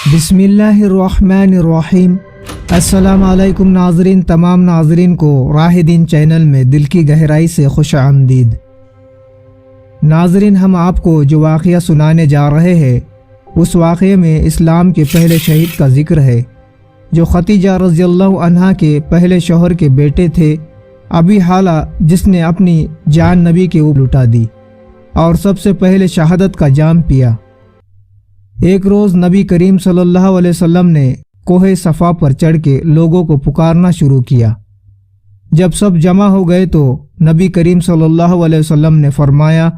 بسم اللہ الرحمن الرحیم۔ السلام علیکم ناظرین، تمام ناظرین کو راہ دین چینل میں دل کی گہرائی سے خوش آمدید۔ ناظرین، ہم آپ کو جو واقعہ سنانے جا رہے ہیں اس واقعے میں اسلام کے پہلے شہید کا ذکر ہے جو خدیجہ رضی اللہ عنہا کے پہلے شوہر کے بیٹے تھے، ابی حالہ، جس نے اپنی جان نبی کے اوپر لٹا دی اور سب سے پہلے شہادت کا جام پیا۔ ایک روز نبی کریم صلی اللہ علیہ وسلم نے کوہ صفا پر چڑھ کے لوگوں کو پکارنا شروع کیا۔ جب سب جمع ہو گئے تو نبی کریم صلی اللہ علیہ وسلم نے فرمایا،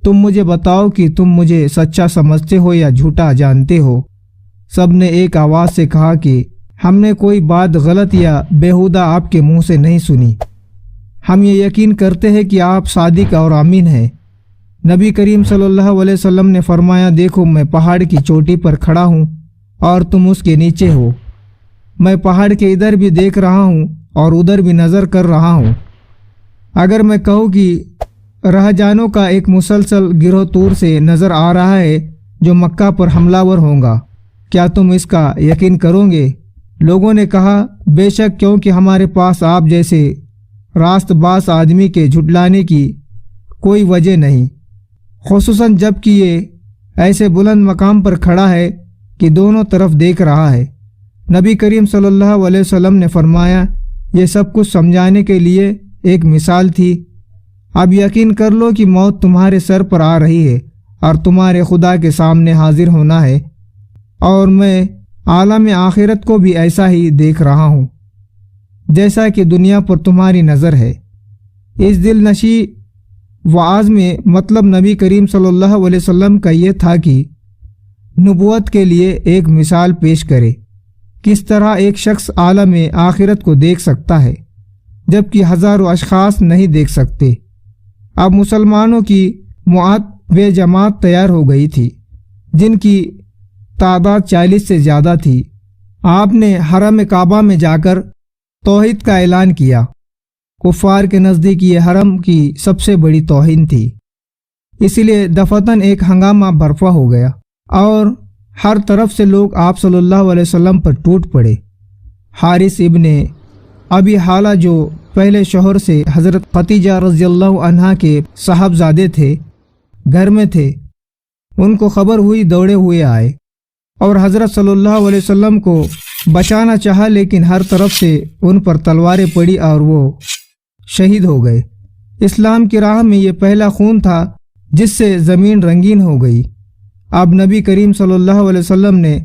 تم مجھے بتاؤ کہ تم مجھے سچا سمجھتے ہو یا جھوٹا جانتے ہو؟ سب نے ایک آواز سے کہا کہ ہم نے کوئی بات غلط یا بیہودہ آپ کے منہ سے نہیں سنی، ہم یہ یقین کرتے ہیں کہ آپ صادق اور امین ہیں۔ نبی کریم صلی اللہ علیہ وسلم نے فرمایا، دیکھو میں پہاڑ کی چوٹی پر کھڑا ہوں اور تم اس کے نیچے ہو، میں پہاڑ کے ادھر بھی دیکھ رہا ہوں اور ادھر بھی نظر کر رہا ہوں۔ اگر میں کہوں کہ رہجانوں کا ایک مسلسل گروہ طور سے نظر آ رہا ہے جو مکہ پر حملہ ور ہوگا، کیا تم اس کا یقین کرو گے؟ لوگوں نے کہا، بے شک، کیونکہ ہمارے پاس آپ جیسے راست باز آدمی کے جھٹلانے کی کوئی وجہ نہیں، خصوصاً جب کہ یہ ایسے بلند مقام پر کھڑا ہے کہ دونوں طرف دیکھ رہا ہے۔ نبی کریم صلی اللہ علیہ وسلم نے فرمایا، یہ سب کچھ سمجھانے کے لیے ایک مثال تھی۔ اب یقین کر لو کہ موت تمہارے سر پر آ رہی ہے اور تمہارے خدا کے سامنے حاضر ہونا ہے، اور میں عالم آخرت کو بھی ایسا ہی دیکھ رہا ہوں جیسا کہ دنیا پر تمہاری نظر ہے۔ اس دل نشی وعظ میں مطلب نبی کریم صلی اللہ علیہ وسلم کا یہ تھا کہ نبوت کے لیے ایک مثال پیش کرے، کس طرح ایک شخص عالم آخرت کو دیکھ سکتا ہے جبکہ ہزاروں اشخاص نہیں دیکھ سکتے۔ اب مسلمانوں کی بے جماعت تیار ہو گئی تھی جن کی تعداد 40 سے زیادہ تھی۔ آپ نے حرم کعبہ میں جا کر توحید کا اعلان کیا۔ کفار کے نزدیک یہ حرم کی سب سے بڑی توہین تھی، اس لیے دفتن ایک ہنگامہ برپا ہو گیا اور ہر طرف سے لوگ آپ صلی اللہ علیہ وسلم پر ٹوٹ پڑے۔ حارث ابن ابی حالہ جو پہلے شوہر سے حضرت خدیجہ رضی اللہ عنہا کے صاحبزادے تھے، گھر میں تھے۔ ان کو خبر ہوئی، دوڑے ہوئے آئے اور حضرت صلی اللہ علیہ وسلم کو بچانا چاہا، لیکن ہر طرف سے ان پر تلواریں پڑی اور وہ شہید ہو گئے۔ اسلام کی راہ میں یہ پہلا خون تھا جس سے زمین رنگین ہو گئی۔ اب نبی کریم صلی اللہ علیہ وسلم نے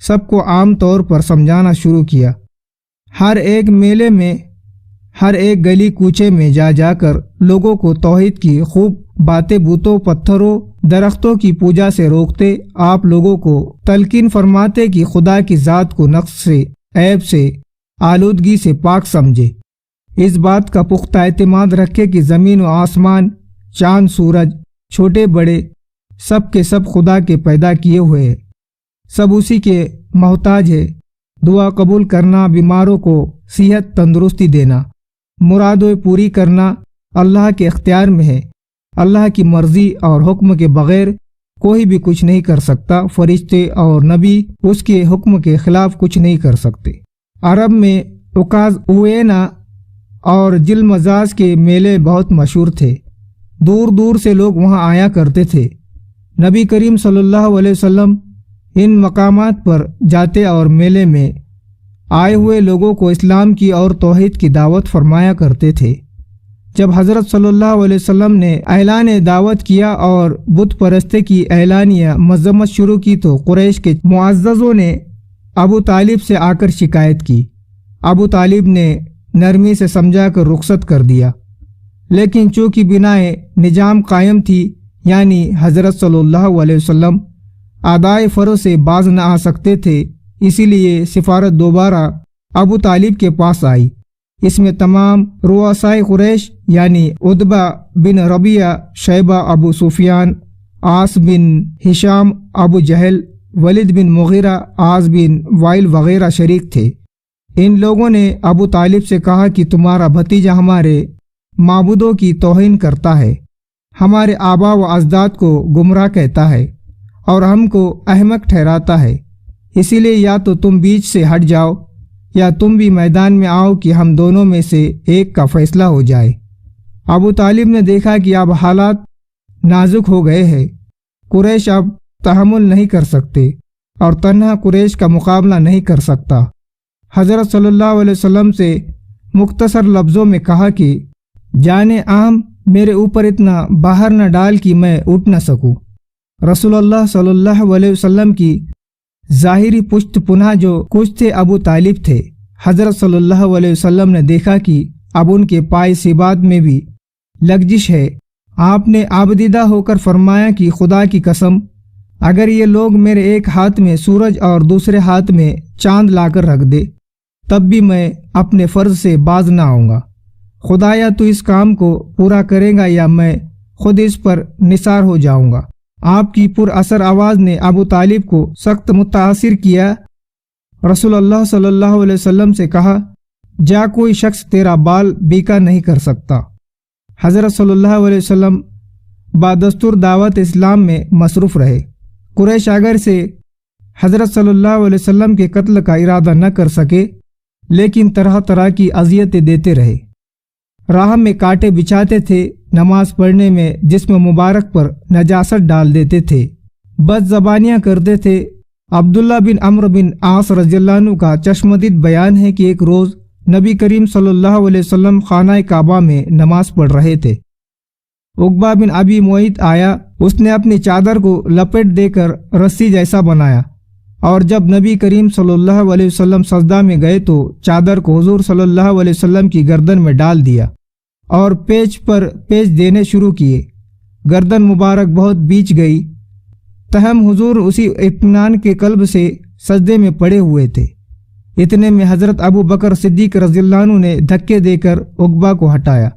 سب کو عام طور پر سمجھانا شروع کیا۔ ہر ایک میلے میں، ہر ایک گلی کوچے میں جا جا کر لوگوں کو توحید کی خوب باتیں بتوں، پتھروں، درختوں کی پوجا سے روکتے، آپ لوگوں کو تلقین فرماتے کہ خدا کی ذات کو نقص سے، عیب سے، آلودگی سے پاک سمجھے، اس بات کا پختہ اعتماد رکھے کہ زمین و آسمان، چاند سورج، چھوٹے بڑے، سب کے سب خدا کے پیدا کیے ہوئے، سب اسی کے محتاج ہے۔ دعا قبول کرنا، بیماروں کو صحت تندرستی دینا، مرادیں پوری کرنا اللہ کے اختیار میں ہے۔ اللہ کی مرضی اور حکم کے بغیر کوئی بھی کچھ نہیں کر سکتا۔ فرشتے اور نبی اس کے حکم کے خلاف کچھ نہیں کر سکتے۔ عرب میں عکاظ اوینا اور جل مزاج کے میلے بہت مشہور تھے، دور دور سے لوگ وہاں آیا کرتے تھے۔ نبی کریم صلی اللہ علیہ وسلم ان مقامات پر جاتے اور میلے میں آئے ہوئے لوگوں کو اسلام کی اور توحید کی دعوت فرمایا کرتے تھے۔ جب حضرت صلی اللہ علیہ وسلم نے اعلان دعوت کیا اور بت پرستی کی اعلانیہ مذمت شروع کی تو قریش کے معززوں نے ابو طالب سے آ کر شکایت کی۔ ابو طالب نے نرمی سے سمجھا کر رخصت کر دیا، لیکن چونکہ بنائے نظام قائم تھی، یعنی حضرت صلی اللہ علیہ وسلم ادائے فرض سے باز نہ آ سکتے تھے، اسی لیے سفارت دوبارہ ابو طالب کے پاس آئی۔ اس میں تمام رؤسائے قریش یعنی عتبہ بن ربیعہ، شیبہ ابو سفیان، عاص بن ہشام ابو جہل، ولید بن مغیرہ، عاص بن وائل وغیرہ شریک تھے۔ ان لوگوں نے ابو طالب سے کہا کہ تمہارا بھتیجا ہمارے معبودوں کی توہین کرتا ہے، ہمارے آبا و اجداد کو گمراہ کہتا ہے اور ہم کو احمق ٹھہراتا ہے، اسی لیے یا تو تم بیچ سے ہٹ جاؤ یا تم بھی میدان میں آؤ کہ ہم دونوں میں سے ایک کا فیصلہ ہو جائے۔ ابو طالب نے دیکھا کہ اب حالات نازک ہو گئے ہیں، قریش اب تحمل نہیں کر سکتے اور تنہا قریش کا مقابلہ نہیں کر سکتا۔ حضرت صلی اللہ علیہ وسلم سے مختصر لفظوں میں کہا کہ جان عام میرے اوپر اتنا باہر نہ ڈال کہ میں اٹھ نہ سکوں۔ رسول اللہ صلی اللہ علیہ وسلم کی ظاہری پشت پناہ جو کچھ تھے ابو طالب تھے۔ حضرت صلی اللہ علیہ وسلم نے دیکھا کہ اب ان کے پائے سبات میں بھی لغزش ہے۔ آپ نے آبدیدہ ہو کر فرمایا کہ خدا کی قسم، اگر یہ لوگ میرے ایک ہاتھ میں سورج اور دوسرے ہاتھ میں چاند لا کر رکھ دے تب بھی میں اپنے فرض سے باز نہ آؤں گا۔ خدایا تو اس کام کو پورا کرے گا یا میں خود اس پر نثار ہو جاؤں گا۔ آپ کی پر اثر آواز نے ابو طالب کو سخت متاثر کیا۔ رسول اللہ صلی اللہ علیہ وسلم سے کہا، جا کوئی شخص تیرا بال بیکا نہیں کر سکتا۔ حضرت صلی اللہ علیہ وسلم بادستور دعوت اسلام میں مصروف رہے۔ قریش اگر سے حضرت صلی اللہ علیہ وسلم کے قتل کا ارادہ نہ کر سکے لیکن طرح طرح کی اذیتیں دیتے رہے۔ راہ میں کانٹے بچھاتے تھے، نماز پڑھنے میں جسم مبارک پر نجاست ڈال دیتے تھے، بد زبانیاں کرتے تھے۔ عبداللہ بن عمرو بن عاص رضی اللہ عنہ کا چشمدید بیان ہے کہ ایک روز نبی کریم صلی اللہ علیہ وسلم خانہ کعبہ میں نماز پڑھ رہے تھے۔ عقبہ بن ابی معیط آیا، اس نے اپنی چادر کو لپیٹ دے کر رسی جیسا بنایا، اور جب نبی کریم صلی اللہ علیہ وسلم سجدہ میں گئے تو چادر کو حضور صلی اللہ علیہ وسلم کی گردن میں ڈال دیا اور پیچ پر پیچ دینے شروع کیے۔ گردن مبارک بہت بیچ گئی، تاہم حضور اسی اطمینان کے قلب سے سجدے میں پڑے ہوئے تھے۔ اتنے میں حضرت ابو بکر صدیق رضی اللہ عنہ نے دھکے دے کر عقبہ کو ہٹایا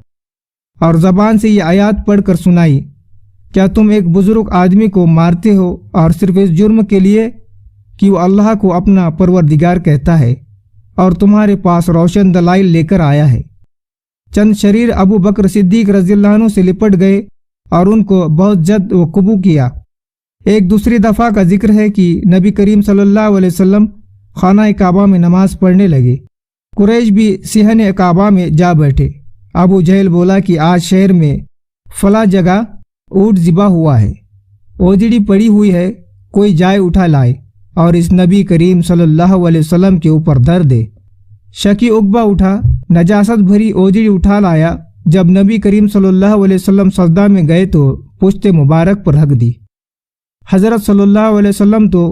اور زبان سے یہ آیات پڑھ کر سنائی، کیا تم ایک بزرگ آدمی کو مارتے ہو اور صرف اس جرم کے لیے کہ وہ اللہ کو اپنا پروردگار کہتا ہے اور تمہارے پاس روشن دلائل لے کر آیا ہے۔ چند شریر ابو بکر صدیق رضی اللہ عنہ سے لپٹ گئے اور ان کو بہت جد و قبو کیا۔ ایک دوسری دفعہ کا ذکر ہے کہ نبی کریم صلی اللہ علیہ وسلم خانہ کعبہ میں نماز پڑھنے لگے، قریش بھی صحن کعبہ میں جا بیٹھے۔ ابو جہل بولا کہ آج شہر میں فلاں جگہ اونٹ ذبح ہوا ہے، اوجڑی پڑی ہوئی ہے، کوئی جائے اٹھا لائے اور اس نبی کریم صلی اللہ علیہ وسلم کے اوپر در دے۔ شکی عقبہ اٹھا، نجاست بھری اوجڑی اٹھا لایا۔ جب نبی کریم صلی اللہ علیہ وسلم سجدہ میں گئے تو پشت مبارک پر رکھ دی۔ حضرت صلی اللہ علیہ وسلم تو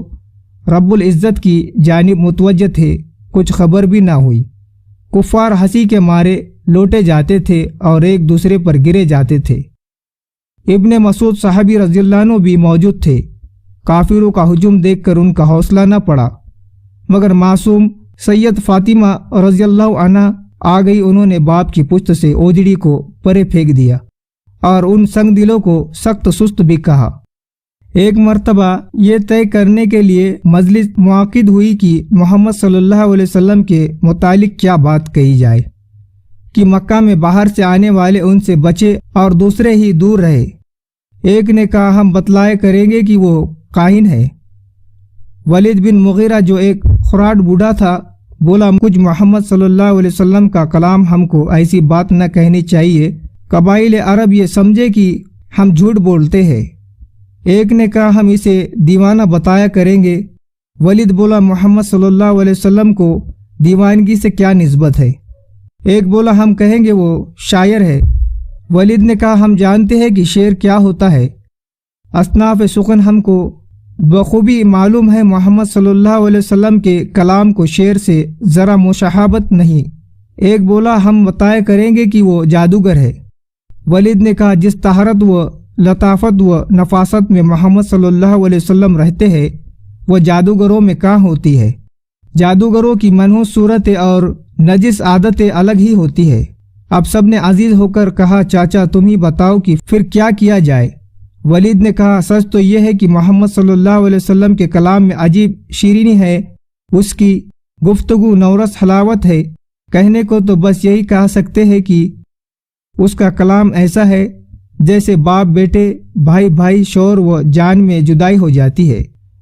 رب العزت کی جانب متوجہ تھے، کچھ خبر بھی نہ ہوئی۔ کفار ہنسی کے مارے لوٹے جاتے تھے اور ایک دوسرے پر گرے جاتے تھے۔ ابن مسعود صحابی رضی اللہ عنہ بھی موجود تھے۔ کافروں کا ہجوم دیکھ کر ان کا حوصلہ نہ پڑا، مگر معصوم سید فاطمہ رضی اللہ عنہ آ گئی۔ انہوں نے باپ کی پشت سے اوجڑی کو پرے پھینک دیا اور ان سنگ دلوں کو سخت سست بھی کہا۔ ایک مرتبہ یہ طے کرنے کے لیے مجلس منعقد ہوئی کہ محمد صلی اللہ علیہ وسلم کے متعلق کیا بات کہی جائے کہ مکہ میں باہر سے آنے والے ان سے بچے اور دوسرے ہی دور رہے۔ ایک نے کہا، ہم بتلائے کریں گے کہ وہ کاہن ہے۔ ولید بن مغیرہ جو ایک خراٹ بوڑھا تھا بولا، کچھ محمد صلی اللہ علیہ وسلم کا کلام ہم کو ایسی بات نہ کہنی چاہیے، قبائل عرب یہ سمجھے کہ ہم جھوٹ بولتے ہیں۔ ایک نے کہا، ہم اسے دیوانہ بتایا کریں گے۔ ولید بولا، محمد صلی اللہ علیہ وسلم کو دیوانگی سے کیا نسبت ہے؟ ایک بولا، ہم کہیں گے وہ شاعر ہے۔ ولید نے کہا، ہم جانتے ہیں کہ شعر کیا ہوتا ہے۔ اصناف سخن ہم کو بخوبی معلوم ہے، محمد صلی اللہ علیہ وسلم کے کلام کو شعر سے ذرا مشابہت نہیں۔ ایک بولا، ہم بتایا کریں گے کہ وہ جادوگر ہے۔ ولید نے کہا، جس طہارت و لطافت و نفاست میں محمد صلی اللہ علیہ وسلم رہتے ہیں وہ جادوگروں میں کہاں ہوتی ہے؟ جادوگروں کی منحوس صورتیں اور نجس عادتیں الگ ہی ہوتی ہے۔ اب سب نے عزیز ہو کر کہا، چاچا تم ہی بتاؤ کہ پھر کیا کیا جائے؟ ولید نے کہا، سچ تو یہ ہے کہ محمد صلی اللہ علیہ وسلم کے کلام میں عجیب شیرینی ہے، اس کی گفتگو نورس حلاوت ہے۔ کہنے کو تو بس یہی کہہ سکتے ہیں کہ اس کا کلام ایسا ہے جیسے باپ بیٹے، بھائی بھائی، شوہر و جان میں جدائی ہو جاتی ہے۔